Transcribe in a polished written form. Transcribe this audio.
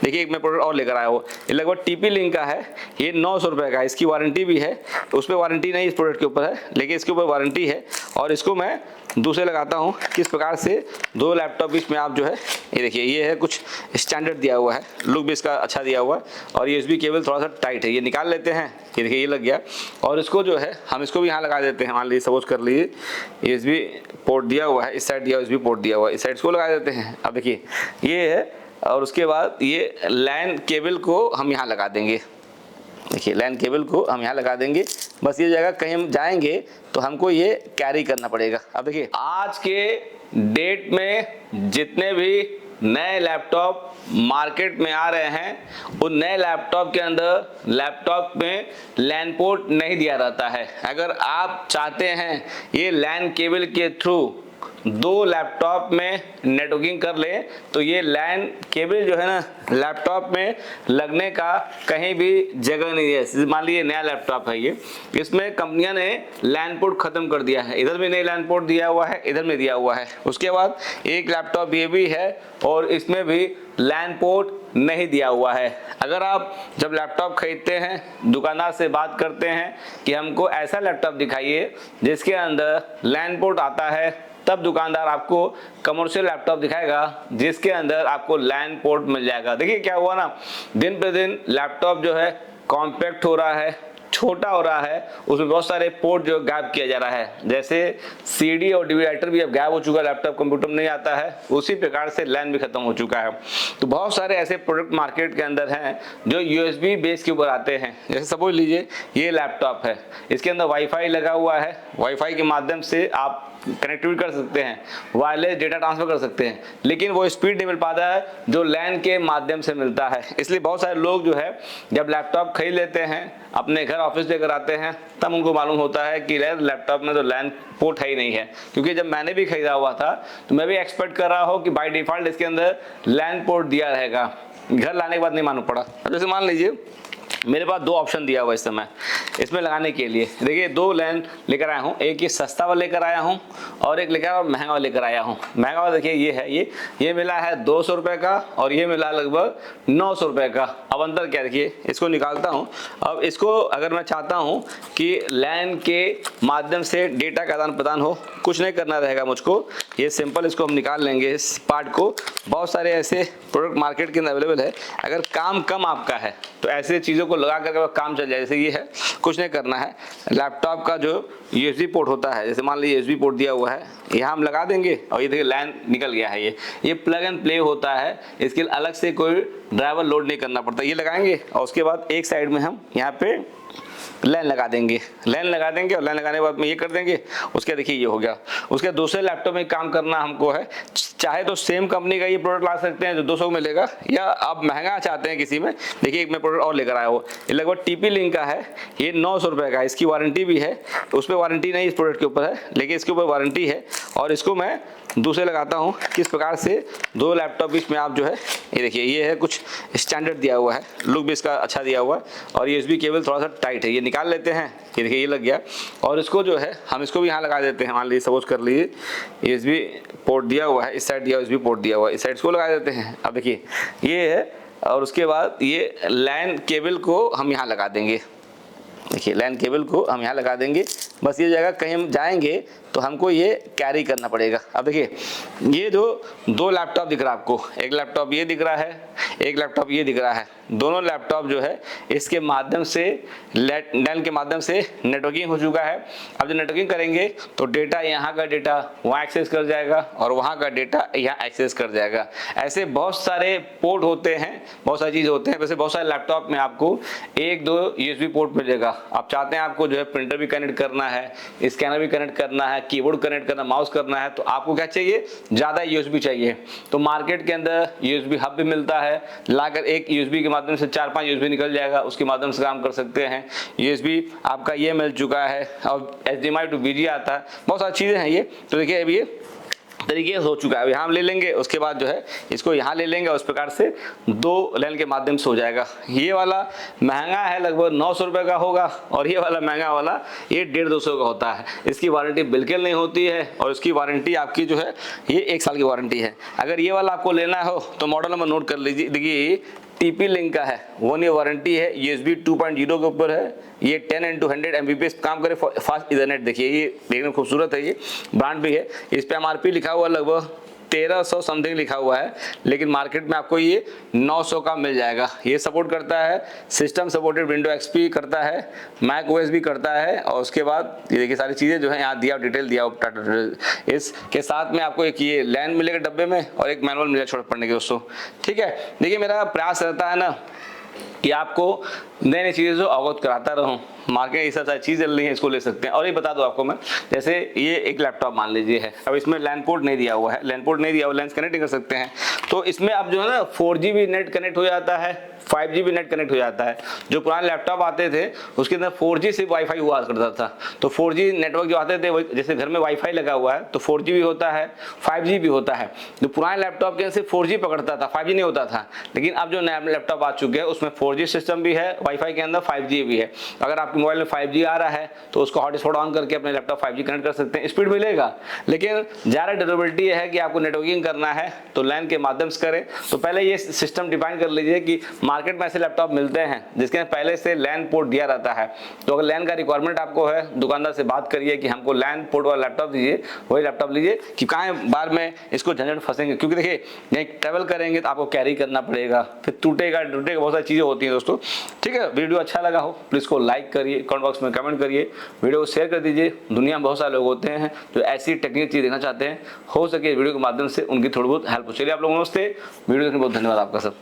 देखिए एक मैं प्रोडक्ट और लेकर आया हूँ, ये लगभग टीपी लिंक का है, ये 900 रुपये का है। इसकी वारंटी भी है, उस पर वारंटी नहीं इस प्रोडक्ट के ऊपर है, लेकिन इसके ऊपर वारंटी है। और इसको मैं दूसरे लगाता हूँ किस प्रकार से दो लैपटॉप बीच में आप जो है, ये देखिए ये है कुछ स्टैंडर्ड दिया हुआ है, लुक भी इसका अच्छा दिया हुआ है। और यूएसबी केबल थोड़ा सा टाइट है, ये निकाल लेते हैं, ये देखिए ये लग गया। और इसको जो है हम इसको भी यहाँ लगा देते हैं, मान लीजिए सपोज कर लीजिए यूएसबी पोर्ट दिया हुआ है, इस साइड दिया यूएसबी पोर्ट दिया हुआ है, इस साइड इसको लगा देते हैं। अब देखिए ये है, और उसके बाद ये लैन केबल को हम यहाँ लगा देंगे, देखिए लैन केबल को हम यहाँ लगा देंगे। बस ये जगह कहीं हम जाएंगे तो हमको ये कैरी करना पड़ेगा। अब देखिए आज के डेट में जितने भी नए लैपटॉप मार्केट में आ रहे हैं, उन नए लैपटॉप के अंदर लैपटॉप में लैन पोर्ट नहीं दिया रहता है। अगर आप चाहते हैं ये लैन केबल के थ्रू दो लैपटॉप में नेटवर्किंग कर ले, तो ये लैन केबल जो है ना लैपटॉप में लगने का कहीं भी जगह नहीं है। मान लीजिए नया लैपटॉप है ये, इसमें कंपनियां ने लैन पोर्ट खत्म कर दिया है, इधर भी नहीं लैन पोर्ट दिया हुआ है, इधर में दिया हुआ है। उसके बाद एक लैपटॉप ये भी है और इसमें भी लैन पोर्ट नहीं दिया हुआ है। अगर आप जब लैपटॉप खरीदते हैं, दुकानदार से बात करते हैं कि हमको ऐसा लैपटॉप दिखाइए जिसके अंदर लैन पोर्ट आता है, तब दुकानदार आपको कमर्शियल लैपटॉप दिखाएगा जिसके अंदर आपको लैन पोर्ट मिल जाएगा। देखिए क्या हुआ ना, दिन पे दिन लैपटॉप जो है कॉम्पैक्ट हो रहा है, छोटा हो रहा है, उसमें बहुत सारे पोर्ट जो गायब किया जा रहा है। जैसे सीडी और डीवीडी राइटर भी अब गायब हो चुका है, लैपटॉप कंप्यूटर में नहीं आता है, उसी प्रकार से लैन भी खत्म हो चुका है। तो बहुत सारे ऐसे प्रोडक्ट मार्केट के अंदर हैं जो यूएसबी बेस के ऊपर आते हैं। जैसे सपोज लीजिए ये लैपटॉप है, इसके अंदर वाईफाई लगा हुआ है, वाईफाई के माध्यम से आप कनेक्टिविटी कर सकते हैं, वायरलेस डेटा ट्रांसफर कर सकते हैं, लेकिन वो स्पीड नहीं मिल पाता है जो लैन के माध्यम से मिलता है। इसलिए बहुत सारे लोग जो है जब लैपटॉप खरीद लेते हैं, अपने घर ऑफिस लेकर आते हैं, तब उनको मालूम होता है कि लैपटॉप में तो लैन पोर्ट है ही नहीं है। क्योंकि जब मैंने भी खरीदा हुआ था तो मैं भी एक्सपेक्ट कर रहा हूँ कि बाय डिफॉल्ट इसके अंदर लैन पोर्ट दिया रहेगा, घर लाने के बाद नहीं मालूम पड़ा। जैसे मान लीजिए मेरे पास दो ऑप्शन दिया हुआ इस समय इसमें लगाने के लिए, देखिए दो लैन लेकर आया हूँ, एक ये सस्ता वाला लेकर आया हूँ और एक लेकर महंगा वाला लेकर आया हूँ। महंगा वाला देखिए ये है, ये मिला है 200 रुपये का और ये मिला लगभग 900 रुपये का। अब अंतर क्या, देखिए इसको निकालता हूँ। अब इसको अगर मैं चाहता हूँ कि लैन के माध्यम से डेटा का आदान प्रदान हो, कुछ नहीं करना रहेगा मुझको, ये सिंपल इसको हम निकाल लेंगे इस पार्ट को। बहुत सारे ऐसे प्रोडक्ट मार्केट के अंदर अवेलेबल है, अगर काम कम आपका है तो ऐसे चीज़ों को लगा करके काम चल जाए। जैसे ये है, कुछ नहीं करना है, लैपटॉप का जो यूएसबी पोर्ट होता है, जैसे मान लीजिए यूएसबी पोर्ट दिया हुआ है, यहाँ हम लगा देंगे और ये देखिए लैन निकल गया है। ये प्लग एंड प्ले होता है, इसके लिए अलग से कोई ड्राइवर लोड नहीं करना पड़ता। ये लगाएंगे और उसके बाद एक साइड में हम यहाँ पे लैन लगा देंगे, लैन लगा देंगे और लैन लगाने के बाद में ये कर देंगे। उसके देखिए ये हो गया। उसके दूसरे लैपटॉप में काम करना हमको है, चाहे तो सेम कंपनी का ये प्रोडक्ट ला सकते हैं जो 200 में मिलेगा, या आप महंगा चाहते हैं किसी में, देखिए एक मैं प्रोडक्ट और लेकर आया हूँ, ये लगभग टीपी लिंक का है, ये 900 रुपये का है। इसकी वारंटी भी है, उस पर वारंटी नहीं इस प्रोडक्ट के ऊपर है, लेकिन इसके ऊपर वारंटी है। और इसको मैं दूसरे लगाता हूँ किस प्रकार से दो लैपटॉप बीच में आप जो है, ये देखिए ये है कुछ स्टैंडर्ड दिया हुआ है, लुक भी इसका अच्छा दिया हुआ है। और यूएसबी केबल थोड़ा सा टाइट है, ये निकाल लेते हैं, ये देखिए ये लग गया। और इसको जो है हम इसको भी यहाँ लगा देते हैं, मान लीजिए सपोज कर लीजिए यूएसबी पोर्ट दिया हुआ है, इस साइड दिया यूएसबी पोर्ट दिया हुआ है, इस साइड इसको लगा देते हैं। अब देखिए ये है, और उसके बाद ये लैन केबल को हम यहाँ लगा देंगे, देखिए लैन केबल को हम यहाँ लगा देंगे। बस ये जगह कहीं हम जाएंगे तो हमको ये कैरी करना पड़ेगा। अब देखिए ये जो दो लैपटॉप दिख रहा है आपको, एक लैपटॉप ये दिख रहा है, एक लैपटॉप ये दिख रहा है, दोनों लैपटॉप जो है इसके माध्यम से लैन के माध्यम से नेटवर्किंग हो चुका है। अब जब नेटवर्किंग करेंगे तो डेटा यहाँ का डेटा वहाँ एक्सेस कर जाएगा और वहाँ का डेटा यहाँ एक्सेस कर जाएगा। ऐसे बहुत सारे पोर्ट होते हैं, बहुत सारी चीज़ होते हैं। वैसे बहुत सारे लैपटॉप में आपको एक दो यूएसबी पोर्ट मिलेगा। आप चाहते हैं आपको जो है प्रिंटर भी कनेक्ट करना है, स्कैनर भी कनेक्ट करना है, कीबोर्ड कनेक्ट करना, माउस करना है, तो आपको क्या चाहिए, ज़्यादा यूएसबी चाहिए। तो मार्केट के अंदर यूएसबी हब भी मिलता है, लाकर एक यूएसबी के माध्यम से 4-5 यूएसबी निकल जाएगा, उसके माध्यम से काम कर सकते हैं। यूएसबी आपका ये मिल चुका है और HDMI टू VGA आता है, बहुत सारी चीज़ें हैं ये। तो देखिए अभी ये तरीके हो चुका है। अब यहाँ हम ले लेंगे, उसके बाद जो है इसको यहाँ ले लेंगे और उस प्रकार से दो लैन के माध्यम से हो जाएगा। ये वाला महंगा है, लगभग 900 रुपये का होगा, और ये वाला महंगा वाला ये 150-200 का होता है। इसकी वारंटी बिल्कुल नहीं होती है और इसकी वारंटी आपकी जो है ये 1 साल की वारंटी है। अगर ये वाला आपको लेना हो तो मॉडल नंबर नोट कर लीजिए, देखिए TP लिंक का है, 1 ईयर वारंटी है, USB 2.0 के ऊपर है, ये 10x100 Mbps काम करे, फास्ट इथरनेट। देखिए ये देखने में खूबसूरत है, ये ब्रांड भी है। इस पे MRP लिखा हुआ लगभग 1300 समथिंग लिखा हुआ है, लेकिन मार्केट में आपको ये 900 का मिल जाएगा। ये सपोर्ट करता है, सिस्टम सपोर्टेड विंडो XP करता है, मैक OS भी करता है, और उसके बाद ये देखिए सारी चीज़ें जो है यहाँ दिया, डिटेल दिया टाटा। इसके साथ में आपको एक ये लैन मिलेगा डब्बे में, और एक मैनुअल मिलेगा छोटे पढ़ने के दोस्तों। ठीक है, देखिए मेरा प्रयास रहता है ना कि आपको नई नई चीज़ें जो अवगत कराता रहूं। मार्केट ये सब सारी चीज़ चल रही है, इसको ले सकते हैं। और ये बता दो आपको मैं, जैसे ये एक लैपटॉप मान लीजिए है, अब इसमें लैन पोर्ट नहीं दिया हुआ है, लैन पोर्ट नहीं दिया हुआ, लेंस कनेक्ट नहीं कर सकते हैं, तो इसमें अब जो है ना 4G भी नेट कनेक्ट हो जाता है, 5G भी नेट कनेक्ट हो जाता है। जो पुराने लैपटॉप आते थे उसके अंदर 4G से वाईफाई हुआ करता था, तो 4G नेटवर्क जो आते थे, जैसे घर में वाईफाई लगा हुआ है तो 4G भी होता है, 5G भी होता है। जो पुराने लैपटॉप के अंदर सिर्फ 4G पकड़ता था, 5G नहीं होता था। लेकिन अब जो नया लैपटॉप आ चुके हैं उसमें 4G सिस्टम भी है, वाईफाई के अंदर 5G भी है। अगर आपके मोबाइल में 5G आ रहा है तो उसको हॉटस्पॉट ऑन करके अपने लैपटॉप 5G कनेक्ट कर सकते हैं, स्पीड मिलेगा। लेकिन ज़्यादा ड्यूरेबिलिटी है कि आपको नेटवर्किंग करना है तो लैन के माध्यम से करें। तो पहले ये सिस्टम डिफाइन कर लीजिए कि मार्केट में ऐसे लैपटॉप मिलते हैं जिसके पहले से लैन पोर्ट दिया रहता है। तो अगर लैन का रिक्वायरमेंट आपको है, दुकानदार से बात करिए कि हमको लैन पोर्ट वाला लैपटॉप दीजिए, वही लैपटॉप लीजिए, कि कहाँ बार में इसको झंझट फंसेंगे। क्योंकि देखिए यहीं ट्रैवल करेंगे तो आपको कैरी करना पड़ेगा, फिर टूटेगा, बहुत सारी चीज़ें होती हैं दोस्तों। ठीक है, वीडियो अच्छा लगा हो प्लीज़ को लाइक करिए, कमेंट बॉक्स में कमेंट करिए, वीडियो को शेयर कर दीजिए। दुनिया में बहुत सारे लोग होते हैं जो ऐसी टेक्निकल चीज़ देखना चाहते हैं, हो सके वीडियो के माध्यम से उनकी थोड़ी बहुत हेल्प हो। चलिए आप लोगों नमस्ते, वीडियो देखने बहुत धन्यवाद आपका सब।